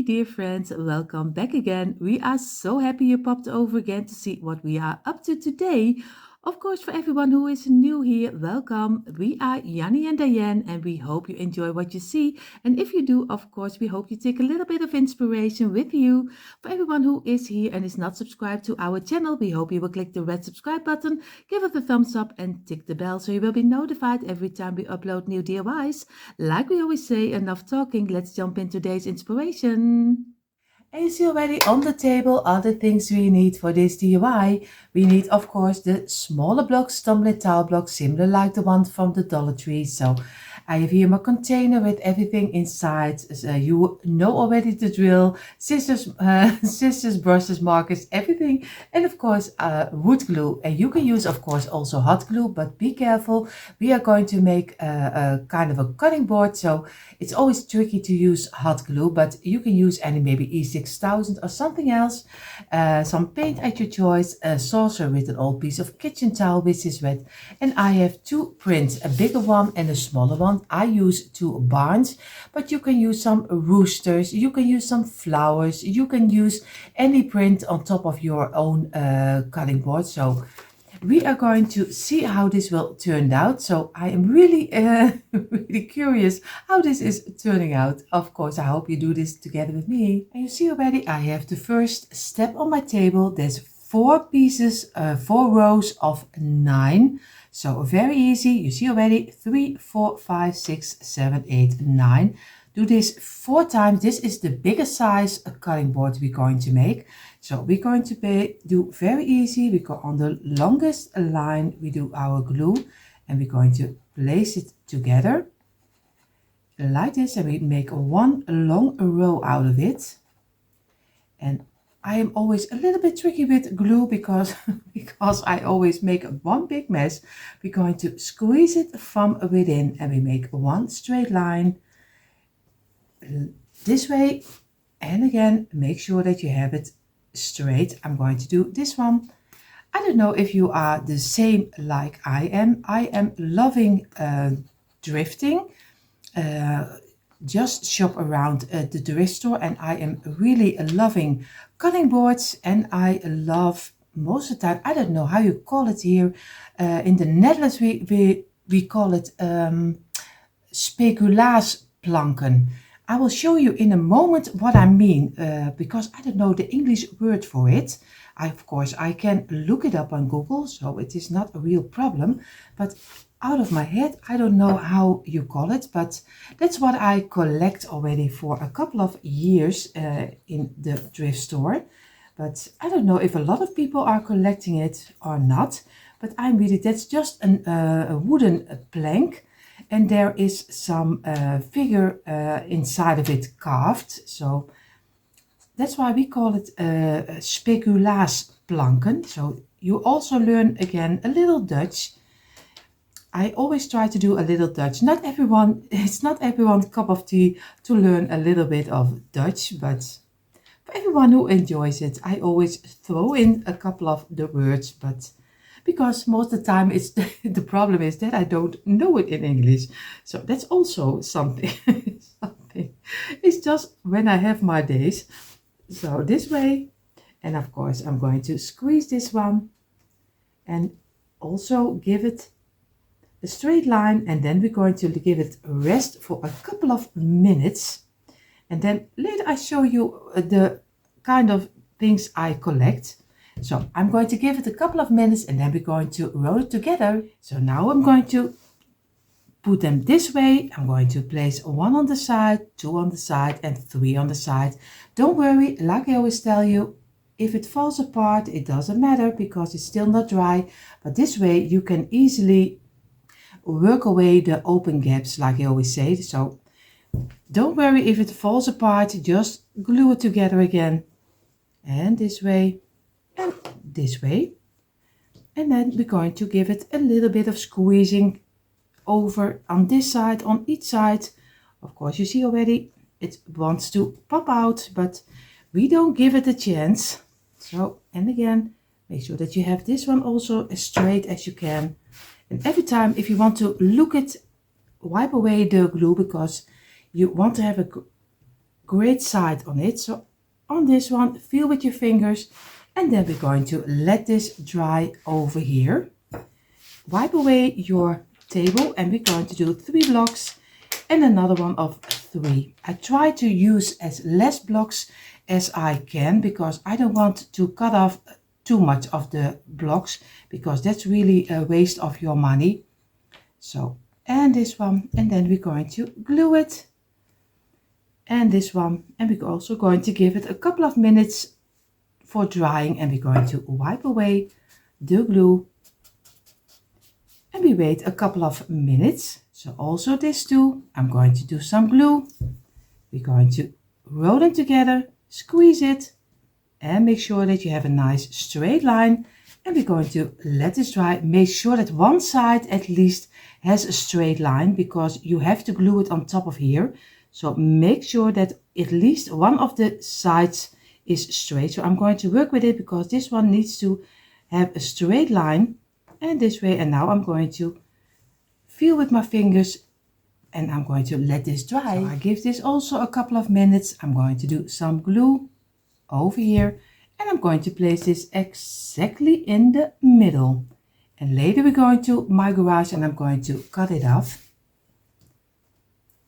dear friends, welcome back again. We are so happy you popped over again to see what we are up to today. Of course, for everyone who is new here, welcome. We are Janny and Dyanne, and we hope you enjoy what you see. And if you do, of course, we hope you take a little bit of inspiration with you. For everyone who is here and is not subscribed to our channel, we hope you will click the red subscribe button, give it a thumbs up, and tick the bell so you will be notified every time we upload new DIYs. Like we always say, enough talking, let's jump in today's inspiration. And you see already on the table all the things we need for this DIY. We need, of course, the smaller blocks, tumbling tile blocks, similar like the one from the Dollar Tree. So I have here my container with everything inside. So you know already the drill. Scissors, scissors, brushes, markers, everything. And of course, wood glue. And you can use, of course, also hot glue, but be careful. We are going to make a kind of a cutting board. So it's always tricky to use hot glue, but you can use any maybe E6000 or something else. Some paint at your choice, a saucer with an old piece of kitchen towel which is wet. And I have two prints, a bigger one and a smaller one. I use two barns, but you can use some roosters, you can use some flowers, you can use any print on top of your own cutting board. So we are going to see how this will turn out. So I am really, really curious how this is turning out. Of course, I hope you do this together with me. And you see already, I have the first step on my table. There's 4 pieces, 4 rows of 9. So very easy. You see already 3, 4, 5, 6, 7, 8, 9. Do this 4 times. This is the biggest size cutting board we're going to make. So we're going to do very easy. We go on the longest line. We do our glue and we're going to place it together like this. And we make one long row out of it. And I am always a little bit tricky with glue because I always make one big mess. We're going to squeeze it from within and we make one straight line this way. And again, make sure that you have it straight. I'm going to do this one. I don't know if you are the same like I am. I am loving drifting. Just shop around the thrift store and I am really loving cutting boards, and I love most of the time, I don't know how you call it here in the Netherlands, we call it speculaasplanken. I will show you in a moment what I mean because I don't know the English word for it. Of course I can look it up on Google, so it is not a real problem, but out of my head, I don't know how you call it, but that's what I collect already for a couple of years in the thrift store. But I don't know if a lot of people are collecting it or not, but that's just a wooden plank, and there is some figure inside of it carved. So that's why we call it speculaasplanken. So you also learn again a little Dutch. I always try to do a little Dutch. It's not everyone's cup of tea to learn a little bit of Dutch, but for everyone who enjoys it, I always throw in a couple of the words, but because most of the time the problem is that I don't know it in English. So that's also something. It's just when I have my days. So this way, and of course I'm going to squeeze this one and also give it a straight line, and then we're going to give it a rest for a couple of minutes, and then later I show you the kind of things I collect. So I'm going to give it a couple of minutes and then we're going to roll it together. So now I'm going to put them this way. I'm going to place 1 on the side, 2 on the side, and 3 on the side. Don't worry, like I always tell you, if it falls apart, it doesn't matter because it's still not dry. But this way you can easily work away the open gaps, like I always say. So don't worry if it falls apart, just glue it together again. And this way and this way. And then we're going to give it a little bit of squeezing over on this side, on each side. Of course, you see already it wants to pop out, but we don't give it a chance. So, and again, make sure that you have this one also as straight as you can. And every time, if you want to look it, wipe away the glue because you want to have a great side on it. So on this one, feel with your fingers, and then we're going to let this dry over here. Wipe away your table, and we're going to do 3 blocks and another one of 3. I try to use as less blocks as I can because I don't want to cut off too much of the blocks, because that's really a waste of your money. So, and this one, and then we're going to glue it, and this one, and we're also going to give it a couple of minutes for drying, and we're going to wipe away the glue, and we wait a couple of minutes. So also this too, I'm going to do some glue. We're going to roll them together, squeeze it, and make sure that you have a nice straight line, and we're going to let this dry. Make sure that one side at least has a straight line, because you have to glue it on top of here. So make sure that at least one of the sides is straight. So I'm going to work with it because this one needs to have a straight line, and this way. And now I'm going to feel with my fingers, and I'm going to let this dry. So I give this also a couple of minutes. I'm going to do some glue over here, and I'm going to place this exactly in the middle. And later we're going to my garage, and I'm going to cut it off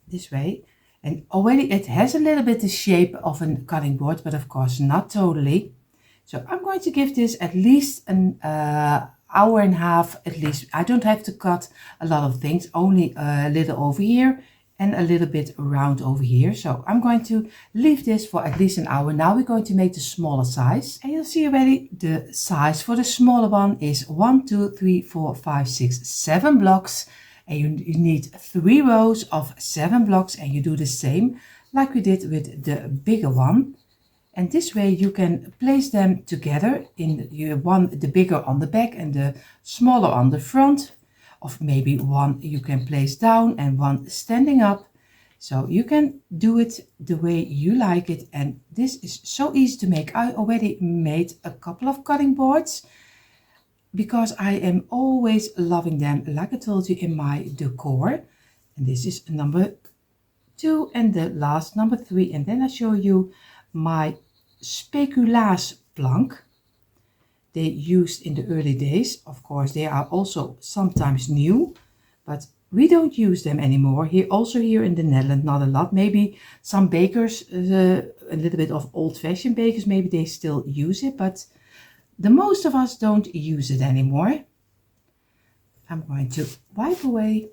this way. And already it has a little bit the shape of a cutting board, but of course not totally. So I'm going to give this at least an hour and a half at least. I don't have to cut a lot of things, only a little over here and a little bit around over here. So I'm going to leave this for at least an hour. Now we're going to make the smaller size, and you'll see already the size for the smaller one is 1, 2, 3, 4, 5, 6, 7 blocks. And you need 3 rows of 7 blocks, and you do the same like we did with the bigger one. And this way you can place them together in the bigger on the back and the smaller on the front, of maybe one you can place down and one standing up. So you can do it the way you like it, and this is so easy to make. I already made a couple of cutting boards because I am always loving them, like I told you, in my decor. And this is number 2 and the last number 3. And then I show you my speculaas plank they used in the early days. Of course, they are also sometimes new, but we don't use them anymore. Here, also here in the Netherlands, not a lot. Maybe some bakers, a little bit of old-fashioned bakers, maybe they still use it, but the most of us don't use it anymore. I'm going to wipe away.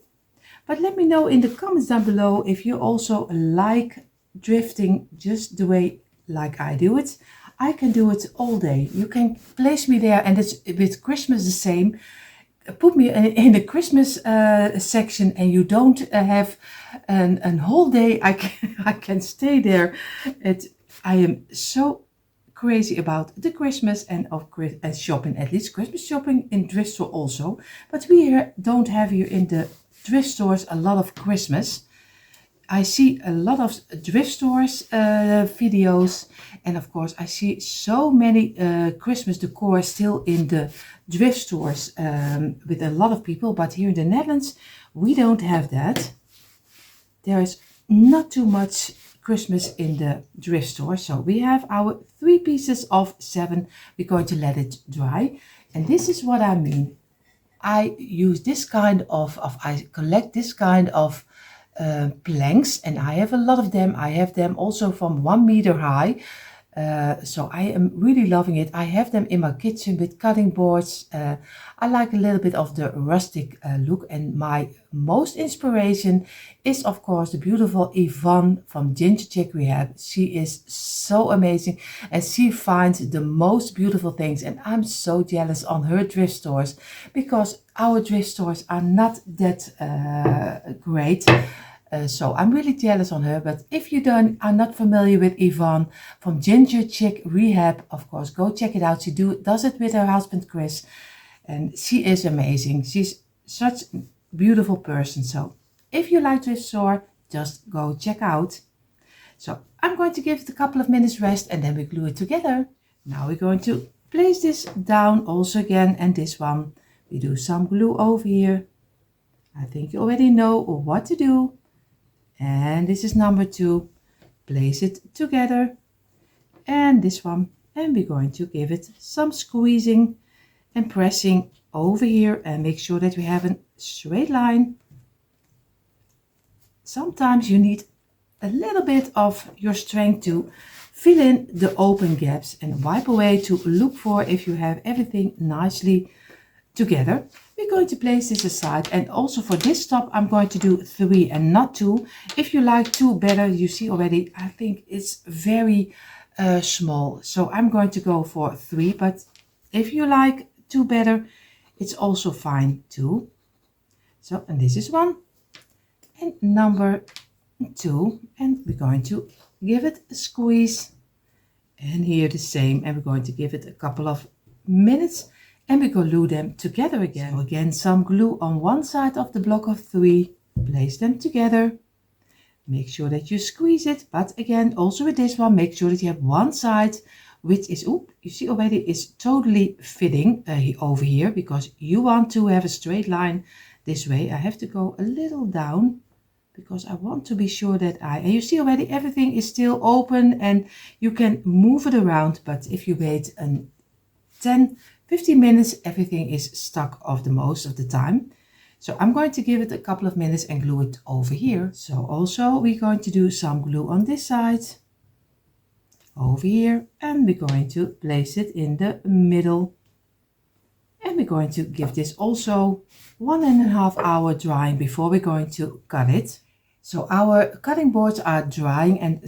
But let me know in the comments down below if you also like drifting just the way like I do it. I can do it all day. You can place me there, and it's with Christmas the same. Put me in the Christmas section, and you don't have a whole day. I can stay there. I am so crazy about the Christmas and shopping, at least Christmas shopping in thrift store also. But we here don't have here in the thrift stores a lot of Christmas. I see a lot of thrift stores videos, and of course I see so many Christmas decor still in the thrift stores with a lot of people. But here in the Netherlands we don't have that. There is not too much Christmas in the thrift store. So we have our 3 pieces of 7. We're going to let it dry, and this is what I mean. I use this kind of I collect this kind of planks, and I have a lot of them. I have them also from 1 meter high. So I am really loving it. I have them in my kitchen with cutting boards. I like a little bit of the rustic look, and my most inspiration is of course the beautiful Yvonne from Ginger Chick Rehab. She is so amazing, and she finds the most beautiful things, and I'm so jealous on her thrift stores because our thrift stores are not that great. So I'm really jealous on her. But if you are not familiar with Yvonne from Ginger Chick Rehab, of course, go check it out. She does it with her husband Chris, and she is amazing. She's such a beautiful person. So if you like thrift store, just go check out. So I'm going to give it a couple of minutes rest, and then we glue it together. Now we're going to place this down also again, and this one we do some glue over here. I think you already know what to do. And this is number 2. place it together, and this one, and we're going to give it some squeezing and pressing over here and make sure that we have a straight line. Sometimes you need a little bit of your strength to fill in the open gaps and wipe away to look for if you have everything nicely together. We're going to place this aside, and also for this top I'm going to do 3 and not 2. If you like 2 better, you see already I think it's very small, so I'm going to go for 3, but if you like 2 better, it's also fine too. So, and this is 1 and number 2, and we're going to give it a squeeze, and here the same, and we're going to give it a couple of minutes, and we glue them together again. So again, some glue on one side of the block of 3, place them together, make sure that you squeeze it, but again also with this one, make sure that you have one side which is, you see already is totally fitting over here, because you want to have a straight line this way. I have to go a little down because I want to be sure that and you see already everything is still open and you can move it around, but if you wait 10-15 minutes, everything is stuck of the most of the time. So I'm going to give it a couple of minutes and glue it over here. So also we're going to do some glue on this side, over here, and we're going to place it in the middle. And we're going to give this also 1.5 hour drying before we're going to cut it. So our cutting boards are drying and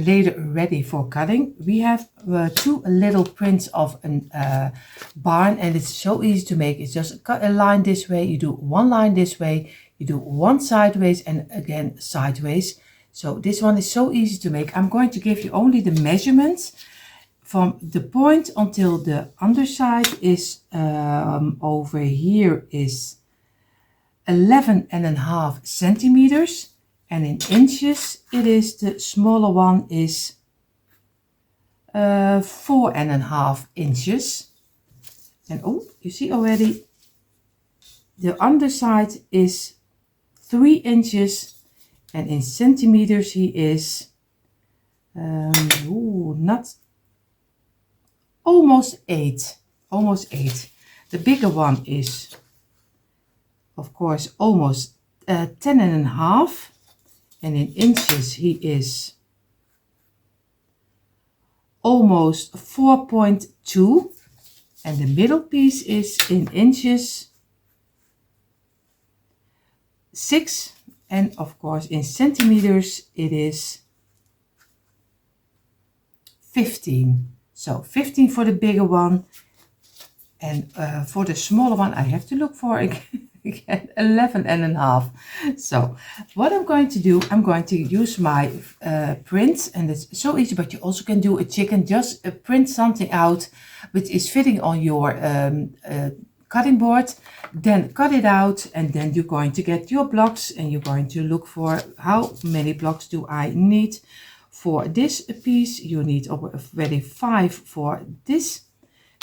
later ready for cutting. We have 2 little prints of a barn, and it's so easy to make. It's just cut a line this way, you do 1 line this way, you do 1 sideways and again sideways. So this one is so easy to make. I'm going to give you only the measurements from the point until the underside is over here is 11.5 centimeters, and in inches it is, the smaller one is 4.5 inches. And you see already the underside is 3 inches, and in centimeters he is not almost 8. The bigger one is of course almost 10.5, and in inches he is almost 4.2, and the middle piece is in inches 6, and of course in centimeters it is 15. So 15 for the bigger one, and for the smaller one I have to look for again 11.5. So what I'm going to do, I'm going to use my prints, and it's so easy, but you also can do a chicken. Just print something out which is fitting on your cutting board, then cut it out, and then you're going to get your blocks, and you're going to look for how many blocks do I need for this piece. You need already 5 for this,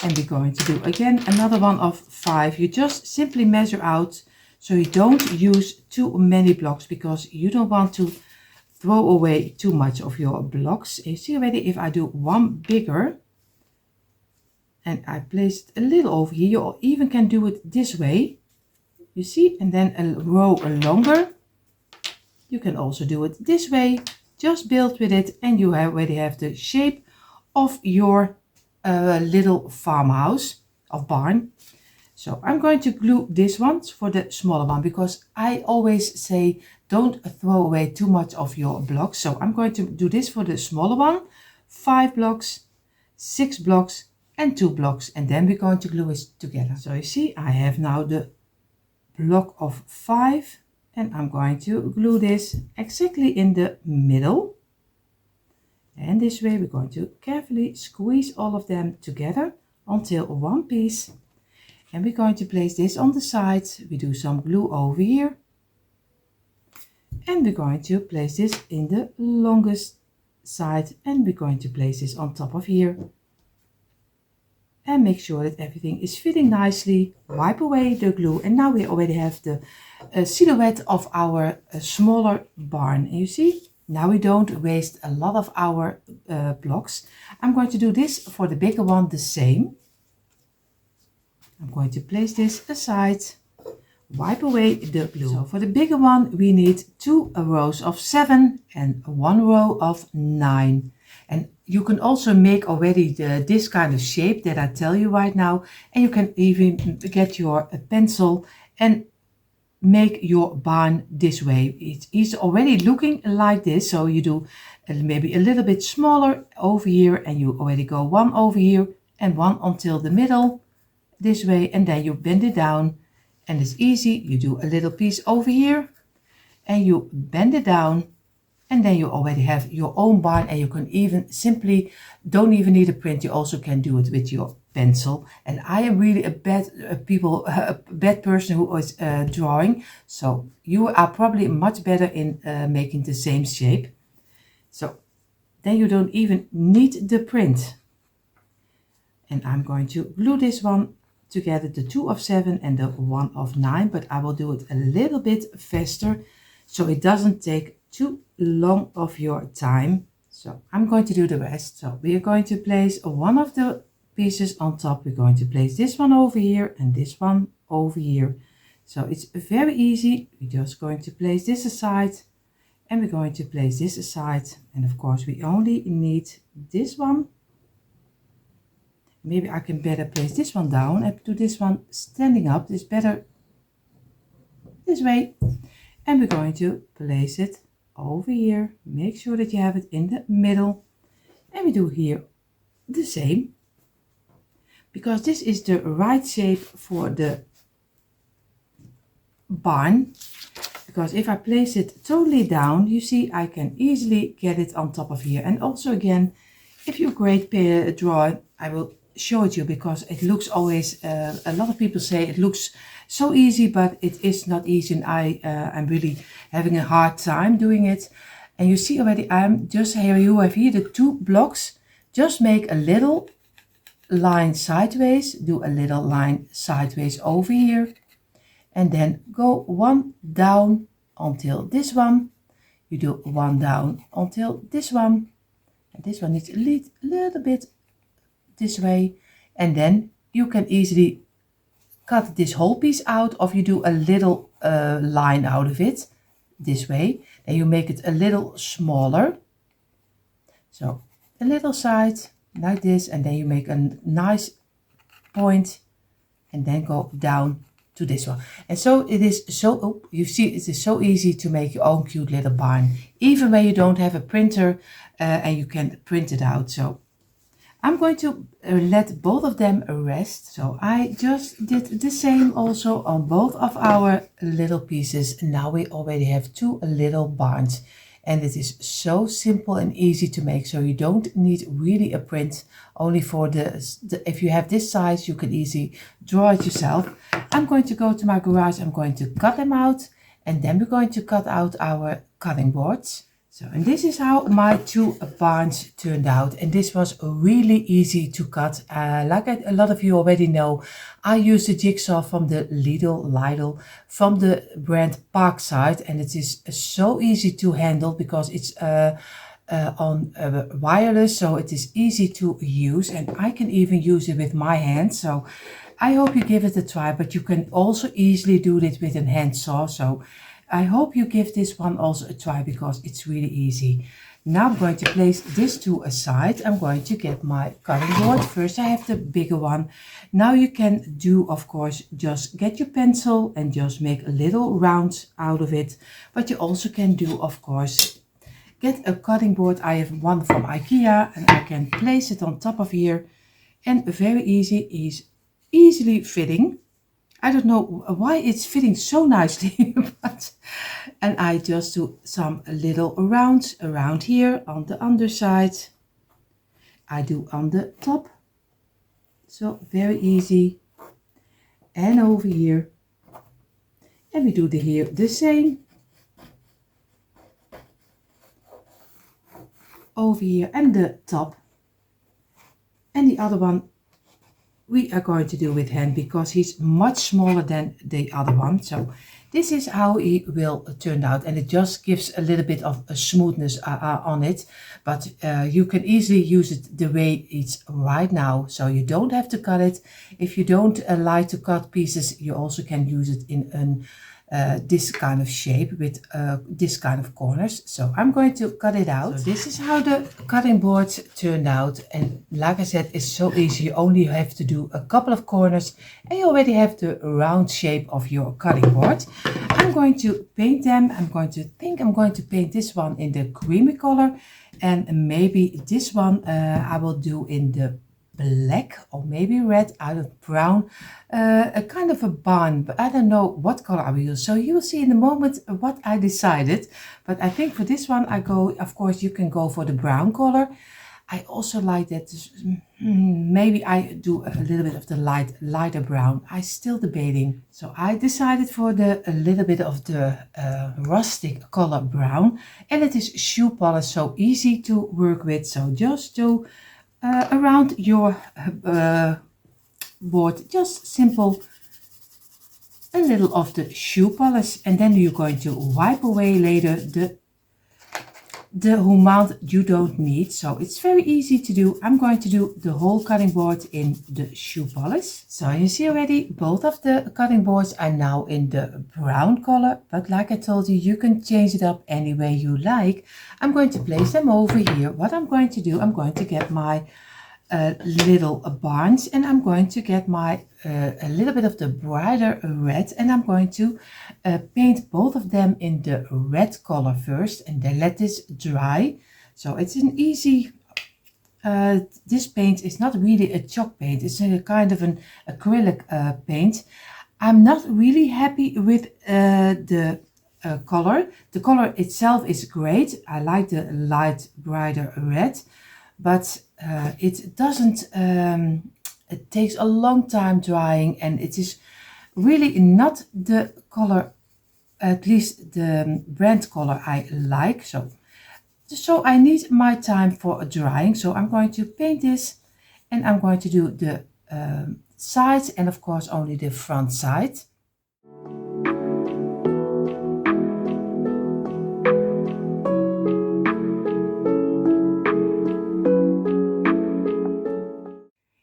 and we're going to do again another one of 5. You just simply measure out, so you don't use too many blocks, because you don't want to throw away too much of your blocks. You see already, if I do one bigger and I place it a little over here, you even can do it this way, you see, and then a row longer. You can also do it this way, just build with it, and you already have the shape of your little farmhouse of barn. So I'm going to glue this one for the smaller one, because I always say don't throw away too much of your blocks. So I'm going to do this for the smaller one, 5 blocks, 6 blocks and 2 blocks, and then we're going to glue it together. So you see, I have now the block of 5, and I'm going to glue this exactly in the middle. And this way we're going to carefully squeeze all of them together until one piece. And we're going to place this on the sides. We do some glue over here. And we're going to place this in the longest side. And we're going to place this on top of here. And make sure that everything is fitting nicely. Wipe away the glue. And now we already have the silhouette of our smaller barn. And you see, Now we don't waste a lot of our blocks. I'm going to do this for the bigger one the same. I'm going to place this aside, wipe away the glue. So for the bigger one we need 2 rows of 7 and 1 row of 9. And you can also make already this kind of shape that I tell you right now, and you can even get your pencil and make your barn this way. It's already looking like this, so you do maybe a little bit smaller over here, and you already go 1 over here and 1 until the middle this way, and then you bend it down, and it's easy. You do a little piece over here and you bend it down, and then you already have your own barn. And you can even simply don't even need a print. You also can do it with your pencil. And I am really a bad person who is drawing, so you are probably much better in making the same shape. So then you don't even need the print. And I'm going to glue this one together, the 2 of 7 and the 1 of 9, but I will do it a little bit faster so it doesn't take too long of your time. So I'm going to do the rest. So we are going to place one of the pieces on top. We're going to place this one over here and this one over here. So it's very easy. We're just going to place this aside, and we're going to place this aside, and of course we only need this one. Maybe I can better place this one down and do this one standing up. It's better this way. And we're going to place it over here. Make sure that you have it in the middle. And we do here the same, because this is the right shape for the barn. Because if I place it totally down, you see I can easily get it on top of here. And also again, if you're a great drawer, I will show it you, because it looks always a lot of people say it looks so easy, but it is not easy, and I'm really having a hard time doing it. And you see already I'm just here, you have here the 2 blocks. Just make a little line sideways, do a little line sideways over here, and then go 1 down until this one. You do 1 down until this one, and this one needs a little bit this way, and then you can easily cut this whole piece out, or you do a little line out of it this way, and you make it a little smaller. So a little side like this, and then you make a nice point, and then go down to this one. And so it is so, oh, you see it is so easy to make your own cute little barn, even when you don't have a printer and you can print it out. So I'm going to let both of them rest. So I just did the same also on both of our little pieces. Now we already have 2 little barns, and it is so simple and easy to make. So you don't need really a print, only for if you have this size, you can easily draw it yourself. I'm going to go to my garage. I'm going to cut them out, and then we're going to cut out our cutting boards. So, and this is how my 2 barns turned out, and this was really easy to cut. Like a lot of you already know, I use the jigsaw from the Lidl from the brand Parkside, and it is so easy to handle because it's on wireless, so it is easy to use, and I can even use it with my hands. So I hope you give it a try, but you can also easily do it with a hand saw. So I hope you give this one also a try, because it's really easy. Now I'm going to place this 2 aside. I'm going to get my cutting board. First I have the bigger one. Now you can do, of course, just get your pencil and just make a little round out of it. But you also can do, of course, get a cutting board. I have one from IKEA, and I can place it on top of here. And very easily fitting. I don't know why it's fitting so nicely, and I just do some little rounds around here on the underside. I do on the top, so very easy, and over here, and we do here the same. Over here and the top, and the other one we are going to do with hand, because he's much smaller than the other one. So This is how it will turn out, and it just gives a little bit of a smoothness on it, but you can easily use it the way it's right now, so you don't have to cut it. If you don't like to cut pieces, you also can use it in an this kind of shape with this kind of corners. So I'm going to cut it out. So this is how the cutting boards turned out, and like I said, it's so easy. You only have to do a couple of corners and you already have the round shape of your cutting board. I'm going to paint them. I'm going to paint this one in the creamy color, and maybe this one I will do in the black or maybe red, out of brown, a kind of a barn, but I don't know what color I will use. So you will see in a moment what I decided, but I think for this one I go, of course you can go for the brown color. I also like that maybe I do a little bit of the lighter brown. I still debating, so I decided for a little bit of the rustic color brown, and it is shoe polish, so easy to work with. So just do around your board, just simple, a little of the shoe polish, and then you're going to wipe away later the amount you don't need. So it's very easy to do. I'm going to do the whole cutting board in the shoe polish. So you see already both of the cutting boards are now in the brown color, but like I told you, you can change it up any way you like. I'm going to place them over here. What I'm going to do, I'm going to get my little barns, and I'm going to get my a little bit of the brighter red, and I'm going to paint both of them in the red color first, and then let this dry. So it's an easy, this paint is not really a chalk paint, it's a kind of an acrylic paint. I'm not really happy with the color. The color itself is great. I like the light brighter red, but it doesn't, it takes a long time drying, and it is really not the color, at least the brand color I like. So I need my time for drying. So I'm going to paint this, and I'm going to do the sides, and of course only the front side.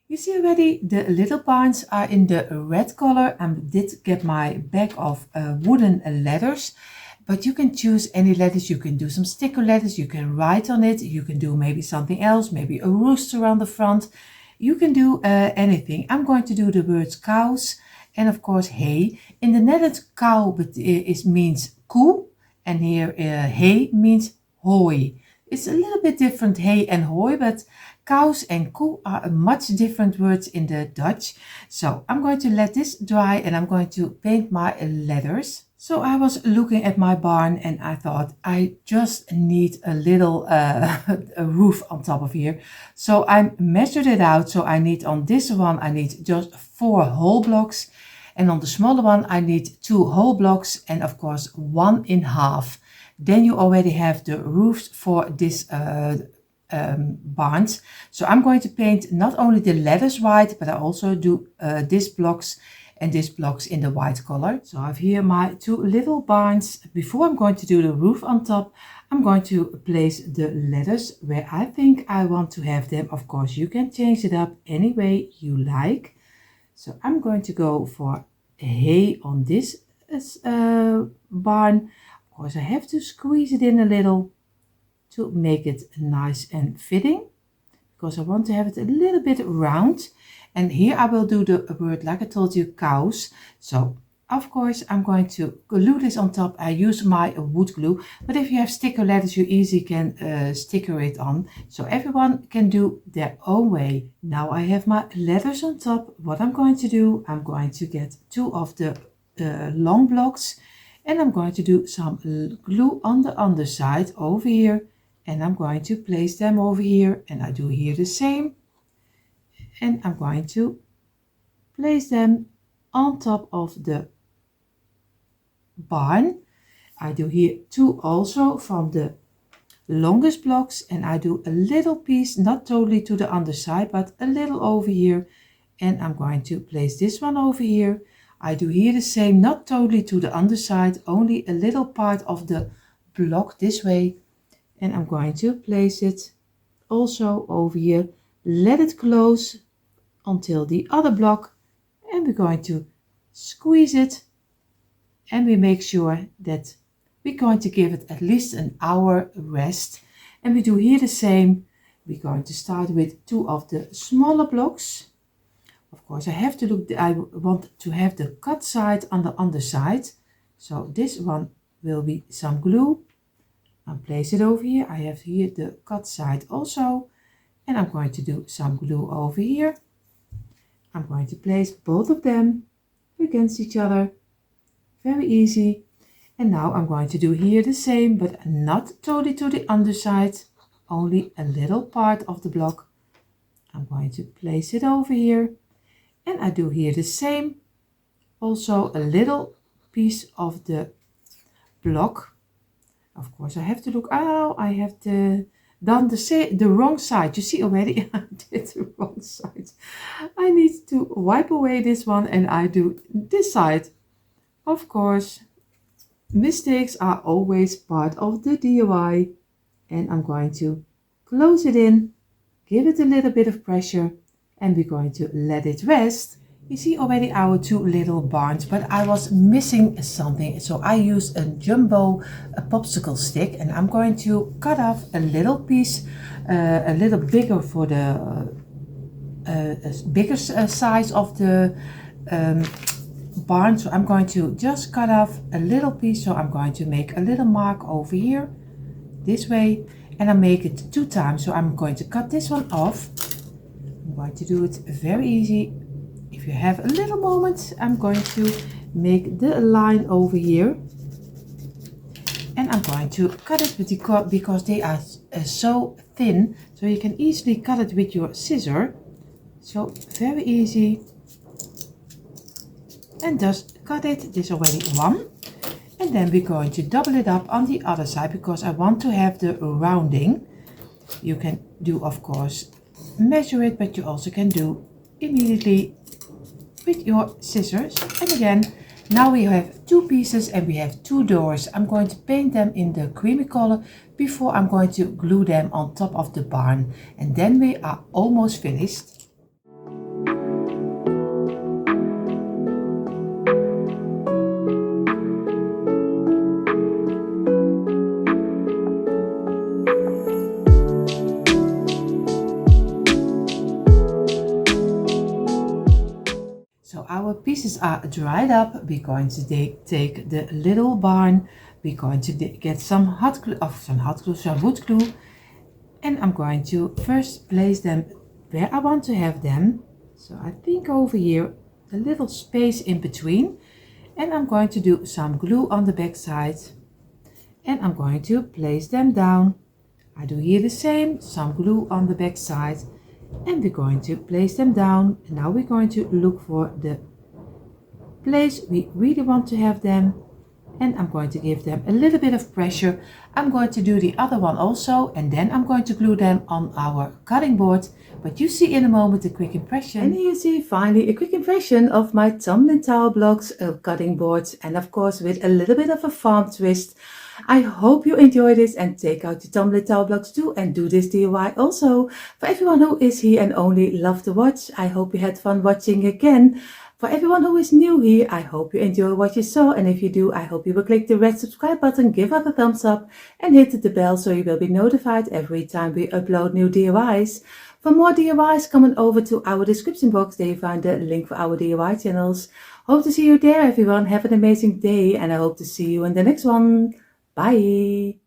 You see already the little barns are in the red color. I did get my bag of wooden letters, but you can choose any letters. You can do some sticker letters, you can write on it, you can do maybe something else, maybe a rooster on the front. You can do anything. I'm going to do the words cows and of course hay. In the Netherlands, cow means koe, and here hay means hooi. It's a little bit different, hay and hooi, but cows and koe are much different words in the Dutch. So I'm going to let this dry, and I'm going to paint my letters. So I was looking at my barn, and I thought I just need a little a roof on top of here. So I measured it out. So I need, on this one I need just 4 whole blocks, and on the smaller one I need 2 whole blocks, and of course 1 in half. Then you already have the roofs for this barns. So I'm going to paint not only the letters white, but I also do these blocks and these blocks in the white color. So I have here my 2 little barns. Before I'm going to do the roof on top, I'm going to place the letters where I think I want to have them. Of course, you can change it up any way you like. So I'm going to go for hay on this barn. Of course, I have to squeeze it in a little to make it nice and fitting, because I want to have it a little bit round. And here I will do the word, like I told you, cows. So of course I'm going to glue this on top. I use my wood glue, but if you have sticker letters, you easily can sticker it on. So everyone can do their own way. Now I have my letters on top. What I'm going to do, I'm going to get 2 of the long blocks, and I'm going to do some glue on the underside over here, and I'm going to place them over here, and I do here the same, and I'm going to place them on top of the barn. I do here 2 also from the longest blocks, and I do a little piece, not totally to the underside, but a little over here, and I'm going to place this one over here. I do here the same, not totally to the underside, only a little part of the block this way. And I'm going to place it also over here. Let it close until the other block. And we're going to squeeze it. And we make sure that we're going to give it at least an hour rest. And we do here the same. We're going to start with 2 of the smaller blocks. Of course, I want to have the cut side on the underside. So this one will be some glue. I'll place it over here. I have here the cut side also. And I'm going to do some glue over here. I'm going to place both of them against each other. Very easy. And now I'm going to do here the same, but not totally to the underside, only a little part of the block. I'm going to place it over here. And I do here the same, also a little piece of the block. Of course, I have to look, I have done the wrong side. You see already, I did the wrong side. I need to wipe away this one and I do this side. Of course, mistakes are always part of the DIY. And I'm going to close it in, give it a little bit of pressure, and we're going to let it rest. You see already our 2 little barns, but I was missing something. So I used a jumbo popsicle stick, and I'm going to cut off a little piece, a little bigger for the bigger size of the barn. So I'm going to just cut off a little piece. So I'm going to make a little mark over here, this way, and I make it 2 times. So I'm going to cut this one off. I'm going to do it very easy. If you have a little moment, I'm going to make the line over here. And I'm going to cut it with the because they are so thin. So you can easily cut it with your scissor. So very easy. And just cut it. This is already 1. And then we're going to double it up on the other side because I want to have the rounding. You can do, of course, measure it, but you also can do immediately with your scissors. And again, now we have 2 pieces and we have 2 doors. I'm going to paint them in the creamy color before I'm going to glue them on top of the barn. And then we are almost finished. Our pieces are dried up. We're going to take the little barn. We're going to get some wood glue, and I'm going to first place them where I want to have them. So I think over here, a little space in between, and I'm going to do some glue on the back side, and I'm going to place them down. I do here the same, some glue on the back side. And we're going to place them down. And now we're going to look for the place we really want to have them. And I'm going to give them a little bit of pressure. I'm going to do the other one also. And then I'm going to glue them on our cutting board. But you see in a moment a quick impression. And here you see finally a quick impression of my tumbling tile blocks cutting board. And of course with a little bit of a farm twist. I hope you enjoy this and take out your tumbling tile blocks too and do this DIY also. For everyone who is here and only love to watch, I hope you had fun watching again. For everyone who is new here, I hope you enjoy what you saw, and if you do, I hope you will click the red subscribe button, give us a thumbs up and hit the bell so you will be notified every time we upload new DIYs. For more DIYs, come on over to our description box, there you find the link for our DIY channels. Hope to see you there everyone, have an amazing day and I hope to see you in the next one. Bye!